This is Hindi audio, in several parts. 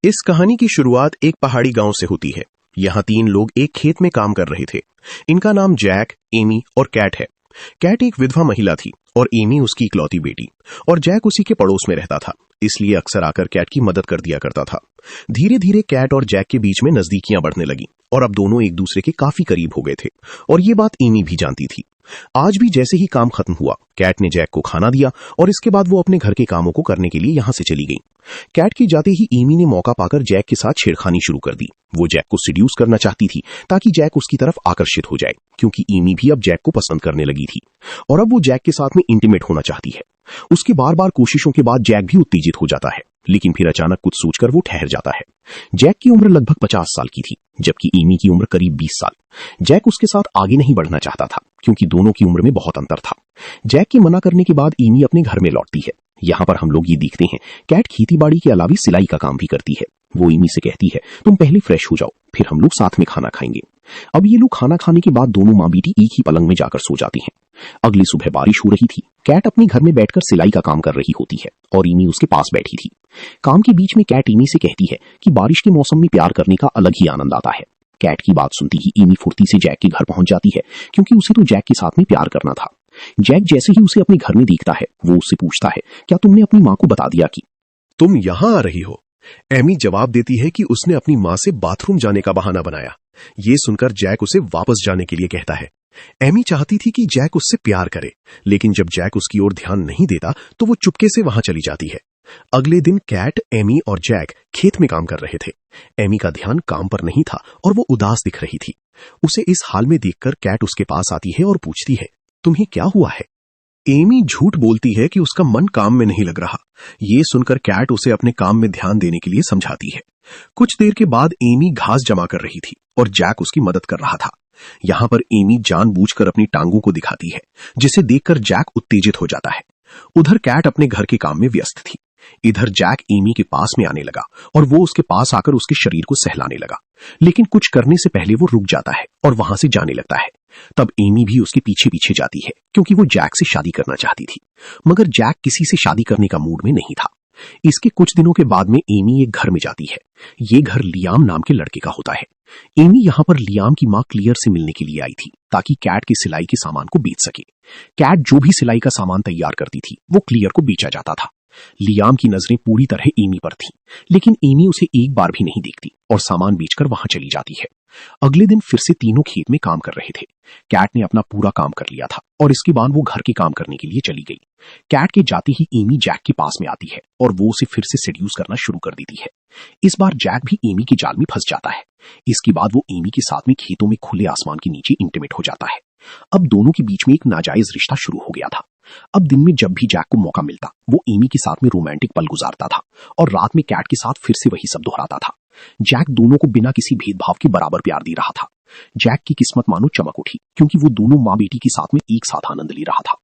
इस कहानी की शुरुआत एक पहाड़ी गांव से होती है। यहाँ 3 लोग एक खेत में काम कर रहे थे। इनका नाम जैक, एमी और कैट है। कैट एक विधवा महिला थी और एमी उसकी इकलौती बेटी, और जैक उसी के पड़ोस में रहता था, इसलिए अक्सर आकर कैट की मदद कर दिया करता था। धीरे धीरे कैट और जैक के बीच में नजदीकियां बढ़ने लगी और अब दोनों एक दूसरे के काफी करीब हो गए थे, और ये बात एमी भी जानती थी। आज भी जैसे ही काम खत्म हुआ, कैट ने जैक को खाना दिया और इसके बाद वो अपने घर के कामों को करने के लिए यहां से चली गई। कैट की जाते ही एमी ने मौका पाकर जैक के साथ छेड़खानी शुरू कर दी। वो जैक को सिड्यूस करना चाहती थी ताकि जैक उसकी तरफ आकर्षित हो जाए, क्योंकि एमी भी अब जैक को पसंद करने लगी थी और अब वो जैक के साथ में इंटीमेट होना चाहती है। उसकी बार बार कोशिशों के बाद जैक भी उत्तेजित हो जाता है, लेकिन फिर अचानक कुछ सोचकर वो ठहर जाता है। जैक की उम्र लगभग 50 साल की थी, जबकि एमी की उम्र करीब 20 साल। जैक उसके साथ आगे नहीं बढ़ना चाहता था, क्योंकि दोनों की उम्र में बहुत अंतर था। जैक के मना करने के बाद एमी अपने घर में लौटती है। यहाँ पर हम लोग ये देखते हैं, कैट खेती बाड़ी के अलावा सिलाई का काम भी करती है। वो एमी से कहती है, तुम पहले फ्रेश हो जाओ, फिर हम लोग साथ में खाना खाएंगे। अब ये लोग खाना खाने के बाद दोनों माँ बेटी एक ही पलंग में जाकर सो जाती हैं। अगली सुबह बारिश हो रही थी। कैट अपने घर में बैठकर सिलाई का काम कर रही होती है और एमी उसके पास बैठी थी। काम के बीच में कैट एमी से कहती है कि बारिश के मौसम में प्यार करने का अलग ही आनंद आता है। कैट की बात सुनती ही एमी फुर्ती से जैक के घर पहुंच जाती है, क्योंकि उसे तो जैक के साथ में प्यार करना था। जैक जैसे ही उसे अपने घर में देखता है, वो उससे पूछता है, क्या तुमने अपनी माँ को बता दिया कि तुम यहाँ आ रही हो? एमी जवाब देती है कि उसने अपनी माँ से बाथरूम जाने का बहाना बनाया। ये सुनकर जैक उसे वापस जाने के लिए कहता है। एमी चाहती थी कि जैक उससे प्यार करे, लेकिन जब जैक उसकी ओर ध्यान नहीं देता तो वो चुपके से वहां चली जाती है। अगले दिन कैट, एमी और जैक खेत में काम कर रहे थे। एमी का ध्यान काम पर नहीं था और वो उदास दिख रही थी। उसे इस हाल में देखकर कैट उसके पास आती है और पूछती है, तुम्हें क्या हुआ है? एमी झूठ बोलती है कि उसका मन काम में नहीं लग रहा। ये सुनकर कैट उसे अपने काम में ध्यान देने के लिए समझाती है। कुछ देर के बाद एमी घास जमा कर रही थी और जैक उसकी मदद कर रहा था। यहाँ पर एमी जानबूझकर अपनी टांगों को दिखाती है, जिसे देखकर जैक उत्तेजित हो जाता है। उधर कैट अपने घर के काम में व्यस्त थी। इधर जैक एमी के पास में आने लगा और वो उसके पास आकर उसके शरीर को सहलाने लगा, लेकिन कुछ करने से पहले वो रुक जाता है और वहां से जाने लगता है। तब एमी भी उसके पीछे पीछे जाती है, क्योंकि वो जैक से शादी करना चाहती थी, मगर जैक किसी से शादी करने का मूड में नहीं था। इसके कुछ दिनों के बाद में एमी एक घर में जाती है। ये घर लियाम नाम के लड़के का होता है। एमी यहाँ पर लियाम की माँ क्लियर से मिलने के लिए आई थी, ताकि कैट की सिलाई के सामान को बेच सके। कैट जो भी सिलाई का सामान तैयार करती थी, वो क्लियर को बेचा जाता था। लियाम की नजरें पूरी तरह एमी पर थीं, लेकिन एमी उसे एक बार भी नहीं देखती और सामान बेचकर वहां चली जाती है। अगले दिन फिर से तीनों खेत में काम कर रहे थे। कैट ने अपना पूरा काम कर लिया था और इसके बाद वो घर के काम करने के लिए चली गई। कैट के जाते ही एमी जैक के पास में आती है और वो उसे फिर से सेड्यूस करना शुरू कर देती है। इस बार जैक भी एमी के जाल में फंस जाता है। इसके बाद वो एमी के साथ में खेतों में खुले आसमान के नीचे इंटीमेट हो जाता है। अब दोनों के बीच में एक नाजायज रिश्ता शुरू हो गया था। अब दिन में जब भी जैक को मौका मिलता, वो एमी के साथ में रोमांटिक पल गुजारता था और रात में कैट के साथ फिर से वही सब दोहराता था। जैक दोनों को बिना किसी भेदभाव के बराबर प्यार दे रहा था। जैक की किस्मत मानो चमक उठी, क्योंकि वो दोनों माँ बेटी के साथ में एक साथ आनंद ले रहा था।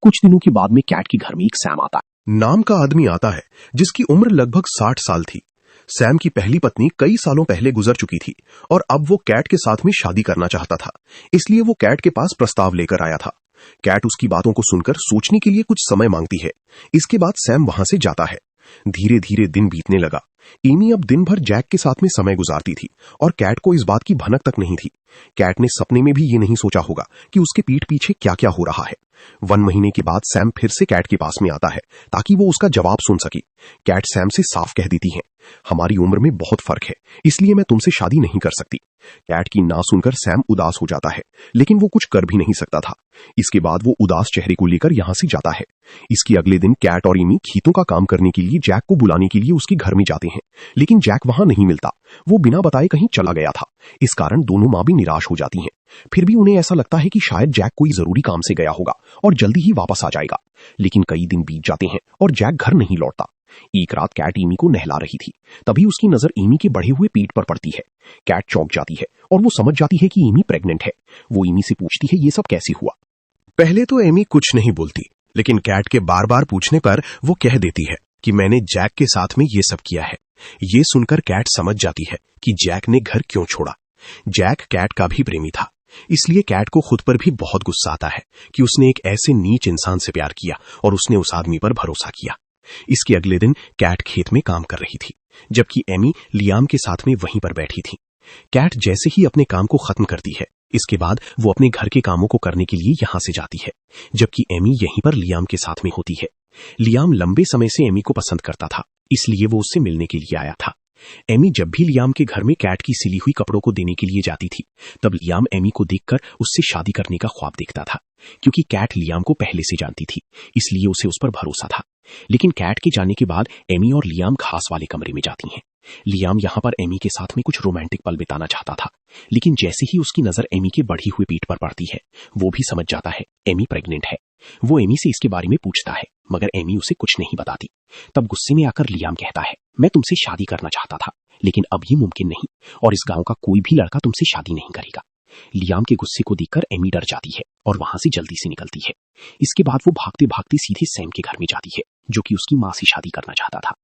कुछ दिनों के बाद में कैट के घर में एक सैम आता है। नाम का आदमी आता है, जिसकी उम्र लगभग 60 साल थी। सैम की पहली पत्नी कई सालों पहले गुजर चुकी थी और अब वो कैट के साथ में शादी करना चाहता था, इसलिए वो कैट के पास प्रस्ताव लेकर आया था। कैट उसकी बातों को सुनकर सोचने के लिए कुछ समय मांगती है। इसके बाद सैम वहां से जाता है। धीरे धीरे दिन बीतने लगा। एमी अब दिन भर जैक के साथ में समय गुजारती थी और कैट को इस बात की भनक तक नहीं थी। कैट ने सपने में भी ये नहीं सोचा होगा कि उसके पीठ पीछे क्या क्या हो रहा है। 1 महीने के बाद सैम फिर से कैट के पास में आता है, ताकि वो उसका जवाब सुन सके। कैट सैम से साफ कह देती है, हमारी उम्र में बहुत फर्क है, इसलिए मैं तुमसे शादी नहीं कर सकती। कैट की ना सुनकर सैम उदास हो जाता है, लेकिन वो कुछ कर भी नहीं सकता था। इसके बाद वो उदास चेहरे को लेकर यहां से जाता है। इसके अगले दिन कैट और एमी खेतों का काम करने के लिए जैक को बुलाने के लिए उसके घर में जाते हैं, लेकिन जैक वहां नहीं मिलता। वो बिना बताए कहीं चला गया था। इस कारण दोनों माँ भी निराश हो जाती हैं। फिर भी उन्हें ऐसा लगता है कि शायद जैक कोई जरूरी काम से गया होगा और जल्दी ही वापस आ जाएगा। लेकिन कई दिन बीत जाते हैं और जैक घर नहीं लौटता। एक रात कैट एमी को नहला रही थी, तभी उसकी नजर एमी के बढ़े हुए पेट पर पड़ती है। कैट चौंक जाती है और वो समझ जाती है कि एमी प्रेग्नेंट है। वो एमी से पूछती है, ये सब कैसे हुआ? पहले तो एमी कुछ नहीं बोलती, लेकिन कैट के बार बार पूछने पर वो कह देती है कि मैंने जैक के साथ में ये सब किया है। ये सुनकर कैट समझ जाती है कि जैक ने घर क्यों छोड़ा। जैक कैट का भी प्रेमी था, इसलिए कैट को खुद पर भी बहुत गुस्सा आता है कि उसने एक ऐसे नीच इंसान से प्यार किया और उसने उस आदमी पर भरोसा किया। इसके अगले दिन कैट खेत में काम कर रही थी, जबकि एमी लियाम के साथ में वहीं पर बैठी थी। कैट जैसे ही अपने काम को खत्म करती है, इसके बाद वो अपने घर के कामों को करने के लिए यहां से जाती है, जबकि एमी यहीं पर लियाम के साथ में होती है। लियाम लंबे समय से एमी को पसंद करता था, इसलिए वो उससे मिलने के लिए आया था। एमी जब भी लियाम के घर में कैट की सिली हुई कपड़ों को देने के लिए जाती थी, तब लियाम एमी को देखकर उससे शादी करने का ख्वाब देखता था। क्योंकि कैट लियाम को पहले से जानती थी, इसलिए उसे उस पर भरोसा था। लेकिन कैट के जाने के बाद एमी और लियाम घास वाले कमरे में जाती हैं। लियाम यहाँ पर एमी के साथ में कुछ रोमांटिक पल बिताना चाहता था, लेकिन जैसे ही उसकी नजर एमी के बढ़ी हुई पीठ पर पड़ती है, वो भी समझ जाता है एमी प्रेग्नेंट है। वो एमी से इसके बारे में पूछता है, मगर एमी उसे कुछ नहीं बताती। तब गुस्से में आकर लियाम कहता है, मैं तुमसे शादी करना चाहता था, लेकिन अब ये मुमकिन नहीं, और इस गांव का कोई भी लड़का तुमसे शादी नहीं करेगा। लियाम के गुस्से को देखकर एमी डर जाती है और वहां से जल्दी से निकलती है। इसके बाद वो भागते भागते सीधे सैम के घर में जाती है, जो कि उसकी मां से शादी करना चाहता था।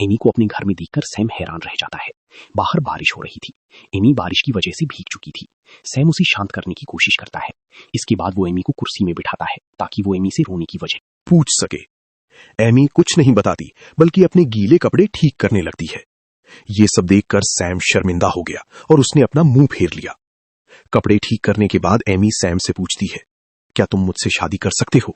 एमी को अपने घर में देखकर सैम हैरान रह जाता है। बाहर बारिश हो रही थी। एमी बारिश की वजह से भीग चुकी थी। सैम उसे शांत करने की कोशिश करता है। इसके बाद वो एमी को कुर्सी में बिठाता है ताकि वो एमी से रोने की वजह पूछ सके। एमी कुछ नहीं बताती, बल्कि अपने गीले कपड़े ठीक करने लगती है। ये सब देखकर सैम शर्मिंदा हो गया और उसने अपना मुंह फेर लिया। कपड़े ठीक करने के बाद एमी सैम से पूछती है, क्या तुम मुझसे शादी कर सकते हो?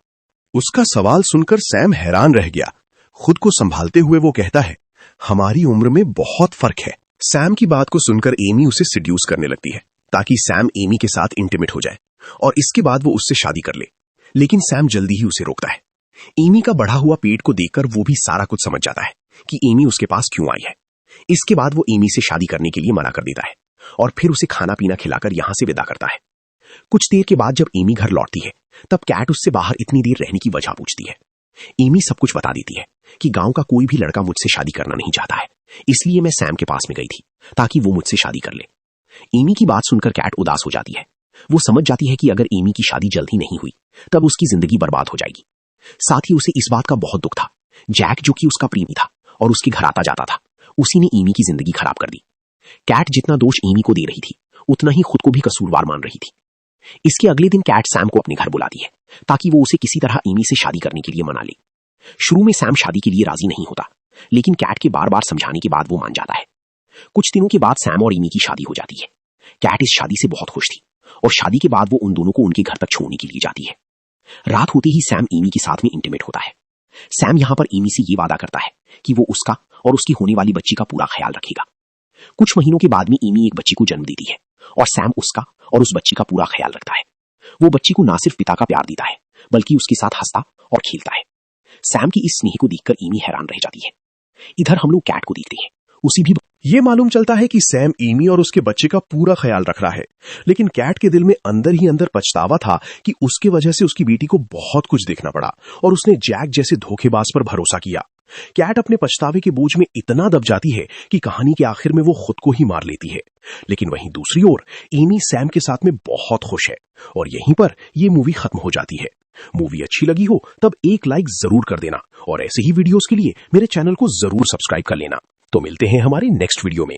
उसका सवाल सुनकर सैम हैरान रह गया। खुद को संभालते हुए वो कहता है, हमारी उम्र में बहुत फर्क है। सैम की बात को सुनकर एमी उसे सिड्यूस करने लगती है ताकि सैम एमी के साथ इंटीमेट हो जाए और इसके बाद वो उससे शादी कर ले। लेकिन सैम जल्दी ही उसे रोकता है। एमी का बढ़ा हुआ पेट को देखकर वो भी सारा कुछ समझ जाता है कि एमी उसके पास क्यों आई है। इसके बाद वो एमी से शादी करने के लिए मना कर देता है और फिर उसे खाना पीना खिलाकर यहां से विदा करता है। कुछ देर के बाद जब एमी घर लौटती है, तब कैट उससे बाहर इतनी देर रहने की वजह पूछती है। एमी सब कुछ बता देती है कि गांव का कोई भी लड़का मुझसे शादी करना नहीं चाहता है, इसलिए मैं सैम के पास में गई थी ताकि वो मुझसे शादी कर ले। एमी की बात सुनकर कैट उदास हो जाती है। वो समझ जाती है कि अगर एमी की शादी जल्दी नहीं हुई तब उसकी जिंदगी बर्बाद हो जाएगी। साथ ही उसे इस बात का बहुत दुख था। जैक, जो कि उसका प्रेमी था और उसके घर आता जाता था, उसी ने एमी की जिंदगी खराब कर दी। कैट जितना दोष एमी को दे रही थी, उतना ही खुद को भी कसूरवार मान रही थी। इसके अगले दिन कैट सैम को अपने घर बुलाती है ताकि वो उसे किसी तरह एमी से शादी करने के लिए मना ले। शुरू में सैम शादी के लिए राजी नहीं होता, लेकिन कैट के बार बार समझाने के बाद वो मान जाता है। कुछ दिनों के बाद सैम और एमी की शादी हो जाती है। कैट इस शादी से बहुत खुश थी और शादी के बाद वो उन दोनों को उनके घर तक छोड़ने के लिए जाती है। रात होते ही सैम एमी के साथ में इंटीमेट होता है। सैम यहां पर एमी से ये वादा करता है कि वो उसका और उसकी होने वाली बच्ची का पूरा ख्याल रखेगा। कुछ महीनों के बाद में एमी एक बच्ची को जन्म देती है और सैम उसका और उस बच्ची का पूरा ख्याल रखता है। वो बच्ची को ना सिर्फ पिता का प्यार देता है, बल्कि उसके साथ हंसता और खेलता है। सैम की इस स्नेह को देखकर एमी हैरान रह जाती है। इधर हम लोग कैट को देखते हैं। उसी भी ये मालूम चलता है कि सैम एमी और उसके बच्चे का पूरा ख्याल रख रहा है, लेकिन कैट के दिल में अंदर ही अंदर पछतावा था कि उसके वजह से उसकी बेटी को बहुत कुछ देखना पड़ा और उसने जैक जैसे धोखेबाज पर भरोसा किया। कैट अपने पछतावे के बोझ में इतना दब जाती है कि कहानी के आखिर में वो खुद को ही मार लेती है। लेकिन वहीं दूसरी ओर एमी सैम के साथ में बहुत खुश है और यहीं पर ये मूवी खत्म हो जाती है। मूवी अच्छी लगी हो तब एक लाइक जरूर कर देना और ऐसे ही वीडियोस के लिए मेरे चैनल को जरूर सब्सक्राइब कर लेना। तो मिलते हैं हमारे नेक्स्ट वीडियो में।